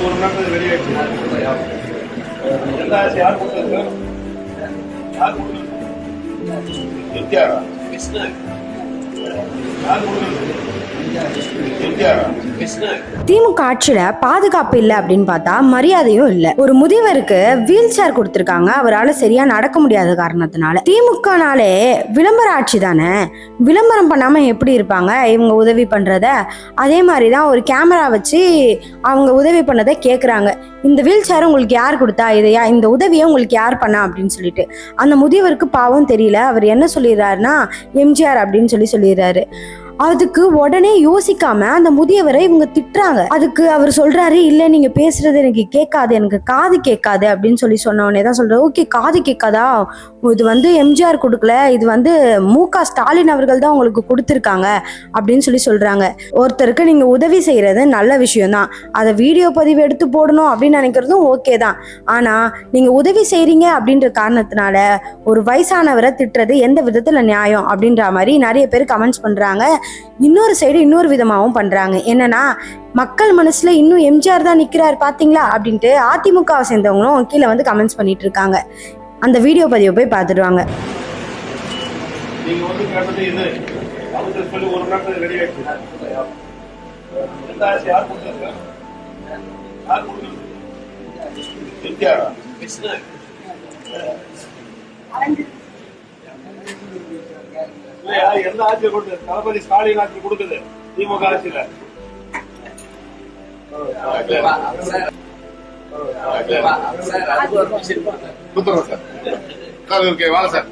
ஒரு மணி நேரத்துக்கு ரெடி ஆயிடுச்சு. என்ன ஆச்சு? யார் கொடுத்தது? யார் கொடுத்தது? எம்ஜிஆர். யார் கொடுத்தது? எம்ஜிஆர். திமுக ஆட்சியில பாதுகாப்பு இல்லை அப்படின்னு பார்த்தா மரியாதையும் இல்லை. ஒரு முதியவருக்கு வீல் சேர் கொடுத்திருக்காங்க, அவரால் சரியா நடக்க முடியாத காரணத்தினால. திமுகனாலே விளம்பர ஆட்சி தானே, விளம்பரம் பண்ணாம எப்படி இருப்பாங்க இவங்க உதவி பண்றத? அதே மாதிரிதான் ஒரு கேமரா வச்சு அவங்க உதவி பண்ணதை கேட்குறாங்க. இந்த வீல் சேர் உங்களுக்கு யார் கொடுத்தா, இதையா இந்த உதவியை உங்களுக்கு யார் பண்ணா அப்படின்னு சொல்லிட்டு. அந்த முதியவருக்கு பாவம் தெரியல, அவர் என்ன சொல்லிடுறாருன்னா எம்ஜிஆர் அப்படின்னு சொல்லிடுறாரு. அதுக்கு உடனே யோசிக்காம அந்த முதியவரை இவங்க திட்டுறாங்க. அதுக்கு அவர் சொல்றாரு, இல்ல நீங்க பேசுறது எனக்கு கேட்காது, எனக்கு காது கேட்காது அப்படின்னு சொன்ன உடனே தான் சொல்றாரு, ஓகே காது கேட்காதா, இது எம்ஜிஆர் கொடுக்கல, இது மு.க. ஸ்டாலின் அவர்கள் தான் உங்களுக்கு கொடுத்துருக்காங்க அப்படின்னு சொல்றாங்க. ஒருத்தருக்கு நீங்க உதவி செய்யறது நல்ல விஷயம் தான், அதை வீடியோ பதிவு எடுத்து போடணும் அப்படின்னு நினைக்கிறதும் ஓகே தான். ஆனா நீங்க உதவி செய்றீங்க அப்படின்ற காரணத்தினால ஒரு வயசானவரை திட்டுறது எந்த விதத்துல நியாயம் அப்படின்ற மாதிரி நிறைய பேர் கமெண்ட்ஸ் பண்றாங்க. இன்னொரு சைடு இன்னொரு விதமாகவும் பண்றாங்க. என்னன்னா, மக்கள் மனசுல இன்னும் எம்ஜிஆர் தான் நிக்கிறார் பாத்தீங்களா அப்படின்ட்டு அதிமுகவை சேர்ந்தவங்களும் கீழே கமெண்ட்ஸ் பண்ணிட்டு இருக்காங்க. அந்த வீடியோ பதிவை போய் பார்த்துடுவாங்க. எந்த ஆட்சியில் கொடுக்குது? தளபதி ஸ்டாலின் ஆட்சி கொடுக்குது. திமுக ஆட்சியில வாங்க சார்.